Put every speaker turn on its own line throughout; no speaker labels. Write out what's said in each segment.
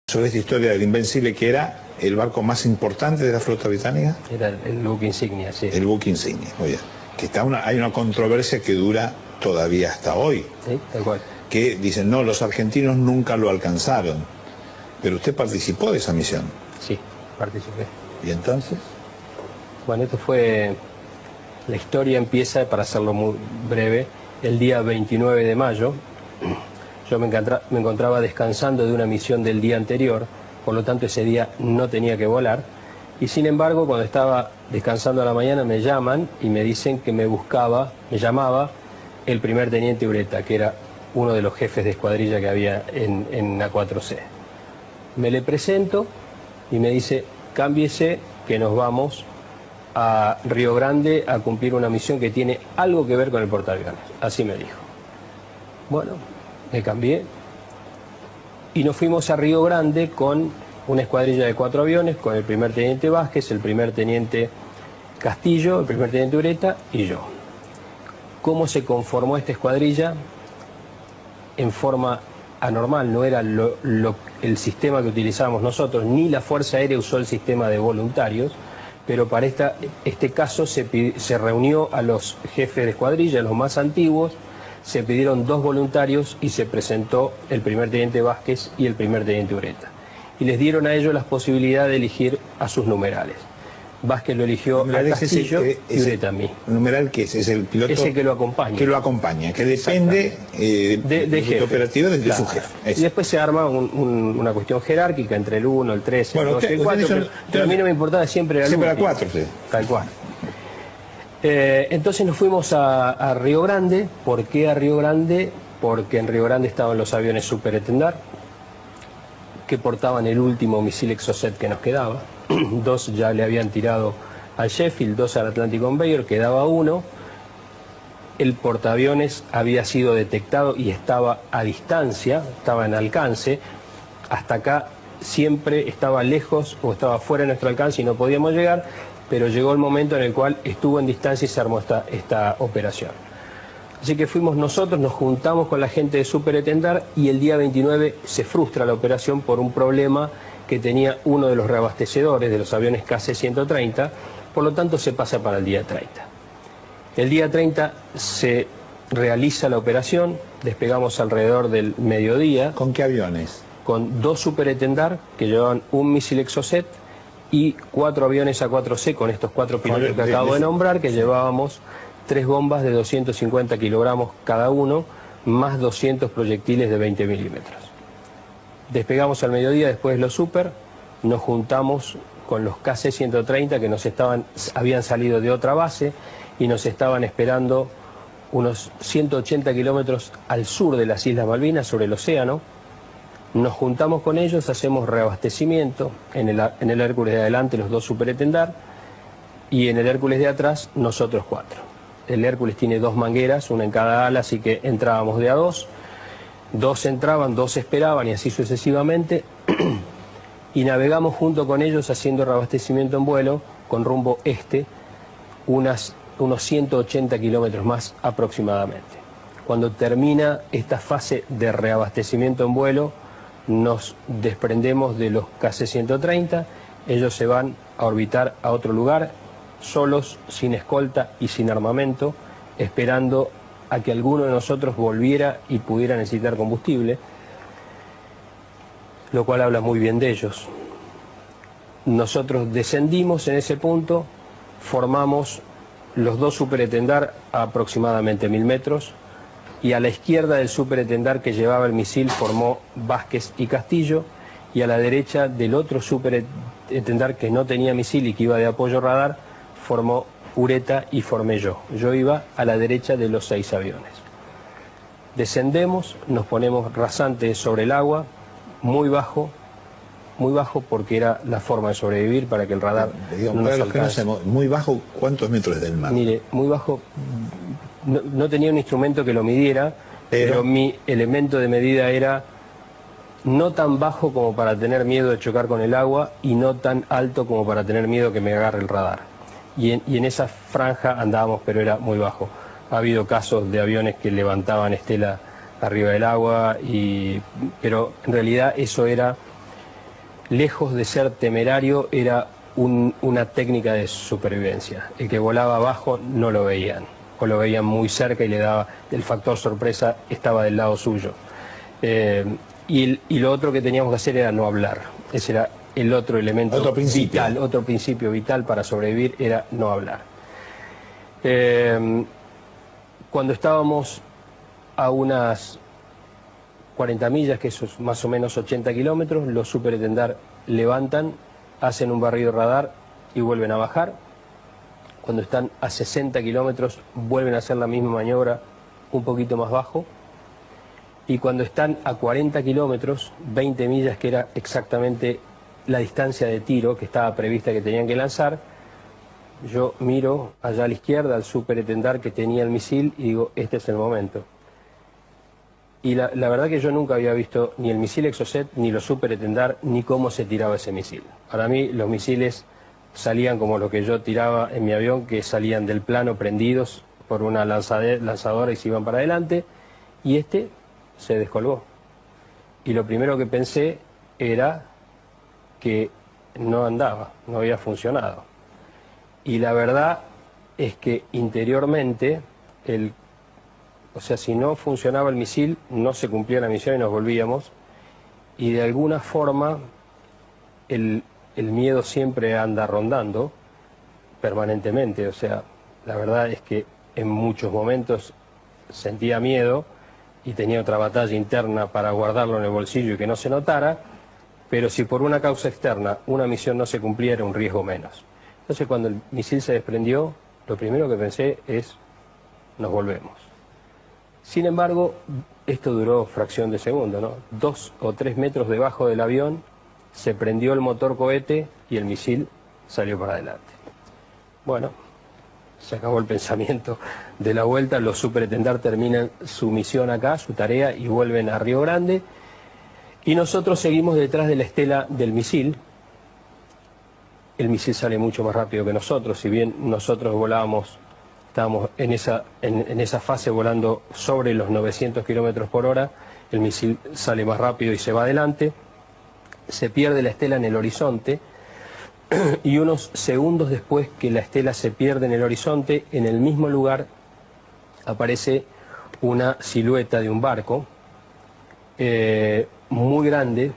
sobre esta historia del Invencible, que era el barco más importante de la flota británica.
Era el buque insignia, sí.
El buque insignia, oye, que hay una controversia que dura todavía hasta hoy.
Sí, tal cual.
Que dicen, no, los argentinos nunca lo alcanzaron. Pero usted participó de esa misión.
Sí, participé.
¿Y entonces?
Bueno, esto fue... La historia empieza, para hacerlo muy breve, el día 29 de mayo. Yo me encontraba descansando de una misión del día anterior, por lo tanto ese día no tenía que volar. Y sin embargo, cuando estaba descansando a la mañana, me llaman y me dicen que me llamaba el primer teniente Ureta, que era uno de los jefes de escuadrilla que había en A4C. Me le presento y me dice, cámbiese que nos vamos a Río Grande a cumplir una misión que tiene algo que ver con el portaaviones. Así me dijo. Bueno, me cambié y nos fuimos a Río Grande con una escuadrilla de 4 aviones, con el primer teniente Vázquez, el primer teniente Castillo, el primer teniente Ureta y yo. ¿Cómo se conformó esta escuadrilla? En forma anormal, no era el sistema que utilizábamos nosotros, ni la Fuerza Aérea usó el sistema de voluntarios, pero para este caso se reunió a los jefes de escuadrilla, los más antiguos, se pidieron 2 voluntarios y se presentó el primer teniente Vázquez y el primer teniente Ureta. Y les dieron a ellos la posibilidad de elegir a sus numerales. Vázquez lo eligió a Castillo y Ureta a mí.
¿El numeral qué es? Es el piloto
ese que lo acompaña.
Que lo acompaña, que depende de jefe, operativo desde su jefe.
Y después se arma una cuestión jerárquica entre el 1, el 3, el 2 y el 4, pero a mí no me importaba, siempre era el 1.
Siempre era 4, sí.
Tal cual. Entonces nos fuimos a Río Grande. ¿Por qué a Río Grande? Porque en Río Grande estaban los aviones Superetendard, que portaban el último misil Exocet que nos quedaba. 2 ya le habían tirado al Sheffield, 2 al Atlantic Conveyor, quedaba 1. El portaaviones había sido detectado y estaba a distancia, estaba en alcance. Hasta acá siempre estaba lejos o estaba fuera de nuestro alcance y no podíamos llegar, pero llegó el momento en el cual estuvo en distancia y se armó esta operación. Así que fuimos nosotros, nos juntamos con la gente de Superetendard y el día 29 se frustra la operación por un problema que tenía uno de los reabastecedores de los aviones KC-130, por lo tanto se pasa para el día 30. El día 30 se realiza la operación, despegamos alrededor del mediodía.
¿Con qué aviones?
Con 2 Superetendard que llevaban un misil Exocet y 4 aviones A4C con estos 4 pilotos que acabo de nombrar, que llevábamos 3 bombas de 250 kilogramos cada uno, más 200 proyectiles de 20 milímetros. Despegamos al mediodía después de los Super, nos juntamos con los KC-130 que habían salido de otra base y nos estaban esperando unos 180 kilómetros al sur de las Islas Malvinas, sobre el océano. Nos juntamos con ellos, hacemos reabastecimiento, en el Hércules de adelante los 2 Superetendard y en el Hércules de atrás nosotros 4. El Hércules tiene 2 mangueras, una en cada ala, así que entrábamos de a 2. 2 entraban, 2 esperaban y así sucesivamente. Y navegamos junto con ellos haciendo reabastecimiento en vuelo con rumbo este, unos 180 kilómetros más aproximadamente. Cuando termina esta fase de reabastecimiento en vuelo, nos desprendemos de los KC-130, ellos se van a orbitar a otro lugar, solos, sin escolta y sin armamento, esperando a que alguno de nosotros volviera y pudiera necesitar combustible, lo cual habla muy bien de ellos. Nosotros descendimos en ese punto, formamos los 2 Superetendard a aproximadamente 1000 metros, y a la izquierda del Superetendard que llevaba el misil formó Vázquez y Castillo, y a la derecha del otro Superetendard que no tenía misil y que iba de apoyo radar, formó Ureta y formé yo. Yo iba a la derecha de los 6 aviones. Descendemos, nos ponemos rasantes sobre el agua, muy bajo porque era la forma de sobrevivir para que el radar no nos alcance.
Muy bajo, ¿cuántos metros del mar?
Mire, muy bajo, no tenía un instrumento que lo midiera, pero mi elemento de medida era no tan bajo como para tener miedo de chocar con el agua y no tan alto como para tener miedo que me agarre el radar. Y en esa franja andábamos, pero era muy bajo. Ha habido casos de aviones que levantaban estela arriba del agua, pero en realidad eso era lejos de ser temerario, era una técnica de supervivencia. El que volaba abajo no lo veían, o lo veían muy cerca y le daba, el factor sorpresa estaba del lado suyo. Y lo otro que teníamos que hacer era no hablar. Ese era el otro elemento vital, otro principio vital para sobrevivir, era no hablar. Cuando estábamos a unas 40 millas, que eso es más o menos 80 kilómetros, los superintendar levantan, hacen un barrido radar y vuelven a bajar. Cuando están a 60 kilómetros vuelven a hacer la misma maniobra un poquito más bajo. Y cuando están a 40 kilómetros, 20 millas, que era exactamente la distancia de tiro que estaba prevista que tenían que lanzar, yo miro allá a la izquierda al superintendar que tenía el misil y digo, este es el momento. Y la verdad que yo nunca había visto ni el misil Exocet, ni los superintendar, ni cómo se tiraba ese misil. Para mí los misiles salían como lo que yo tiraba en mi avión, que salían del plano prendidos por una lanzadora y se iban para adelante, y este se descolgó. Y lo primero que pensé era que no andaba, no había funcionado. Y la verdad es que interiormente, o sea, si no funcionaba el misil, no se cumplía la misión y nos volvíamos. Y de alguna forma, el miedo siempre anda rondando permanentemente. O sea, la verdad es que en muchos momentos sentía miedo y tenía otra batalla interna para guardarlo en el bolsillo y que no se notara, pero si por una causa externa una misión no se cumplía, era un riesgo menos. Entonces cuando el misil se desprendió, lo primero que pensé es, nos volvemos. Sin embargo, esto duró fracción de segundo, ¿no? 2 o 3 metros debajo del avión se prendió el motor cohete y el misil salió para adelante. Bueno, se acabó el pensamiento de la vuelta, los superintendar terminan su misión acá, su tarea, y vuelven a Río Grande, y nosotros seguimos detrás de la estela del misil. El misil sale mucho más rápido que nosotros, si bien nosotros volábamos, estábamos en esa fase volando sobre los 900 kilómetros por hora, el misil sale más rápido y se va adelante, se pierde la estela en el horizonte, y unos segundos después que la estela se pierde en el horizonte, en el mismo lugar aparece una silueta de un barco muy grande,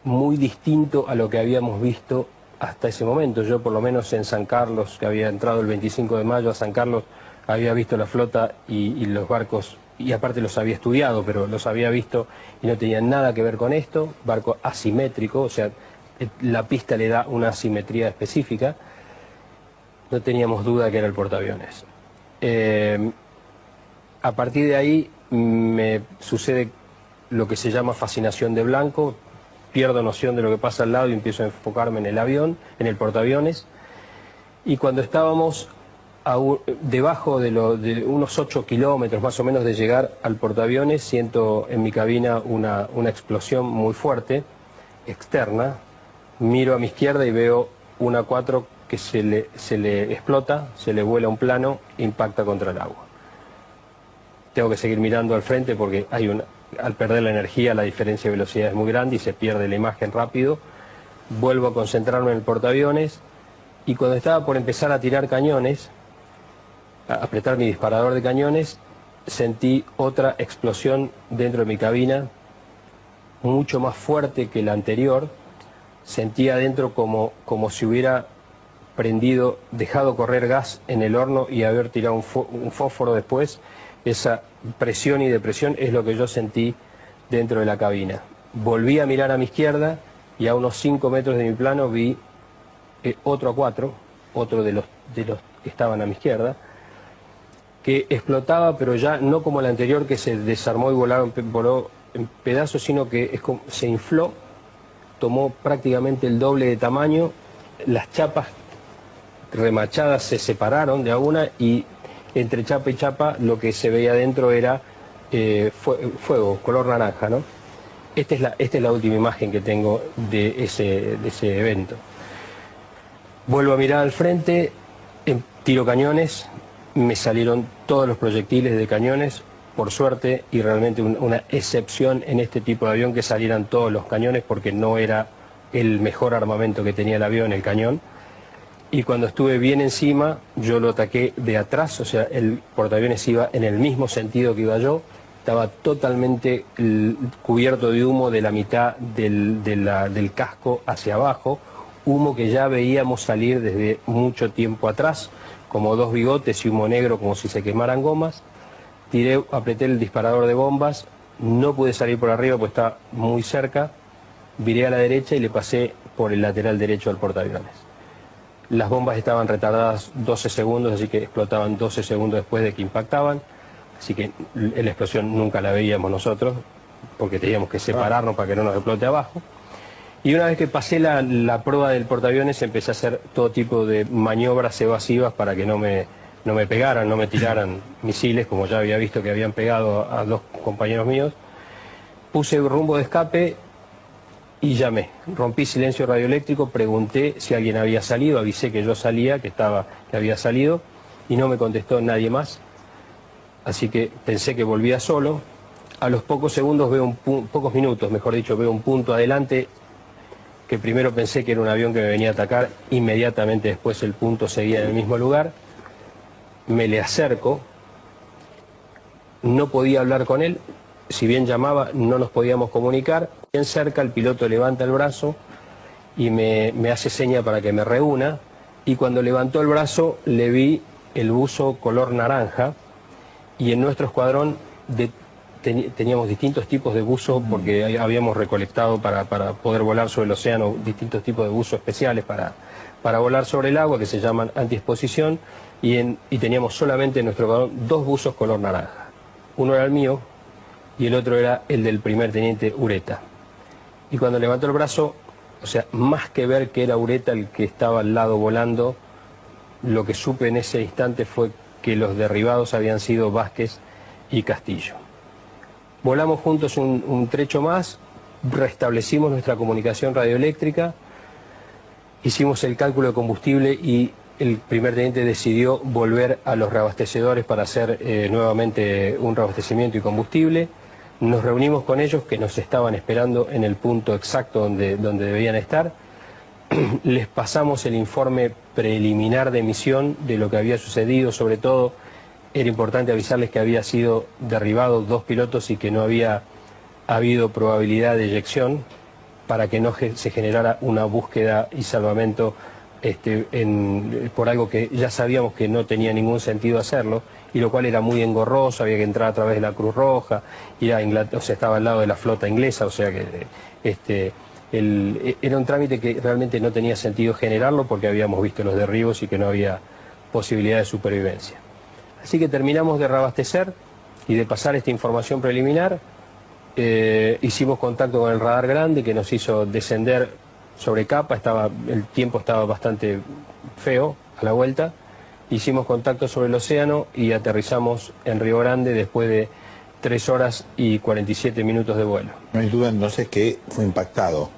muy distinto a lo que habíamos visto hasta ese momento. Yo por lo menos en San Carlos, que había entrado el 25 de mayo a San Carlos, había visto la flota y los barcos, y aparte los había estudiado, pero los había visto y no tenían nada que ver con esto. Barco asimétrico, o sea, la pista le da una asimetría específica. No teníamos duda que era el portaaviones. A partir de ahí me sucede lo que se llama fascinación de blanco. Pierdo noción de lo que pasa al lado y empiezo a enfocarme en el avión, en el portaaviones. Y cuando estábamos debajo de unos 8 kilómetros más o menos de llegar al portaaviones, siento en mi cabina una explosión muy fuerte, externa. Miro a mi izquierda y veo una 4 que se le explota, se le vuela un plano e impacta contra el agua. Tengo que seguir mirando al frente porque al perder la energía la diferencia de velocidad es muy grande y se pierde la imagen rápido. Vuelvo a concentrarme en el portaaviones y cuando estaba por empezar a tirar cañones, a apretar mi disparador de cañones, sentí otra explosión dentro de mi cabina, mucho más fuerte que la anterior. Sentía adentro como si hubiera dejado correr gas en el horno y haber tirado un fósforo después. Esa presión y depresión es lo que yo sentí dentro de la cabina. Volví a mirar a mi izquierda y a unos 5 metros de mi plano vi otro A4, otro de los que estaban a mi izquierda, que explotaba, pero ya no como el anterior que se desarmó y voló en pedazos, sino que se infló, tomó prácticamente el doble de tamaño, las chapas remachadas se separaron de a una y entre chapa y chapa lo que se veía adentro era fuego, color naranja, ¿no? Esta es la última imagen que tengo de ese evento. Vuelvo a mirar al frente, tiro cañones, me salieron todos los proyectiles de cañones, por suerte, y realmente una excepción en este tipo de avión que salieran todos los cañones porque no era el mejor armamento que tenía el avión, el cañón. Y cuando estuve bien encima, yo lo ataqué de atrás, o sea, el portaaviones iba en el mismo sentido que iba yo, estaba totalmente cubierto de humo de la mitad del casco hacia abajo, humo que ya veíamos salir desde mucho tiempo atrás, como dos bigotes y humo negro como si se quemaran gomas. Apreté el disparador de bombas, no pude salir por arriba porque estaba muy cerca, viré a la derecha y le pasé por el lateral derecho al portaaviones. Las bombas estaban retardadas 12 segundos, así que explotaban 12 segundos después de que impactaban, así que la explosión nunca la veíamos nosotros, porque teníamos que separarnos para que no nos explote abajo. Y una vez que pasé la prueba del portaaviones, empecé a hacer todo tipo de maniobras evasivas para que no me pegaran, no me tiraran misiles, como ya había visto que habían pegado a dos compañeros míos. Puse rumbo de escape y llamé. Rompí silencio radioeléctrico, pregunté si alguien había salido, avisé que yo salía, que había salido, y no me contestó nadie más. Así que pensé que volvía solo. A los pocos segundos pocos minutos, mejor dicho, veo un punto adelante que primero pensé que era un avión que me venía a atacar, inmediatamente después el punto seguía en el mismo lugar. Me le acerco, no podía hablar con él, si bien llamaba no nos podíamos comunicar. Bien cerca el piloto levanta el brazo y me hace seña para que me reúna, y cuando levantó el brazo le vi el buzo color naranja, y en nuestro escuadrón teníamos distintos tipos de buzo porque habíamos recolectado para poder volar sobre el océano distintos tipos de buzos especiales para volar sobre el agua, que se llaman antiexposición, y teníamos solamente en nuestro escuadrón dos buzos color naranja. Uno era el mío y el otro era el del primer teniente Ureta. Y cuando levantó el brazo, o sea, más que ver que era Ureta el que estaba al lado volando, lo que supe en ese instante fue que los derribados habían sido Vázquez y Castillo. Volamos juntos un trecho más, restablecimos nuestra comunicación radioeléctrica, hicimos el cálculo de combustible y el primer teniente decidió volver a los reabastecedores para hacer nuevamente un reabastecimiento y combustible. Nos reunimos con ellos, que nos estaban esperando en el punto exacto donde debían estar. Les pasamos el informe preliminar de misión de lo que había sucedido. Sobre todo era importante avisarles que había sido derribados dos pilotos y que no había habido probabilidad de eyección, para que no se generara una búsqueda y salvamento por algo que ya sabíamos que no tenía ningún sentido hacerlo, y lo cual era muy engorroso, había que entrar a través de la Cruz Roja, estaba al lado de la flota inglesa, o sea que era un trámite que realmente no tenía sentido generarlo porque habíamos visto los derribos y que no había posibilidad de supervivencia. Así que terminamos de reabastecer y de pasar esta información preliminar. Hicimos contacto con el radar grande, que nos hizo descender sobre capa, el tiempo estaba bastante feo a la vuelta. Hicimos contacto sobre el océano y aterrizamos en Río Grande después de 3 horas y 47 minutos de vuelo.
No hay duda entonces que fue impactado.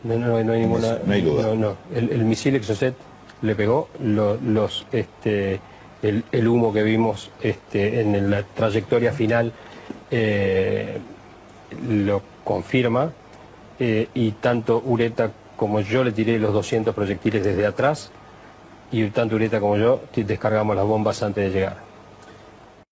No hay ninguna...
No hay duda.
No. El misil Exocet le pegó, el humo que vimos en la trayectoria final lo confirma, y tanto Ureta como yo le tiré los 200 proyectiles desde atrás, y tanto Ureta como yo descargamos las bombas antes de llegar.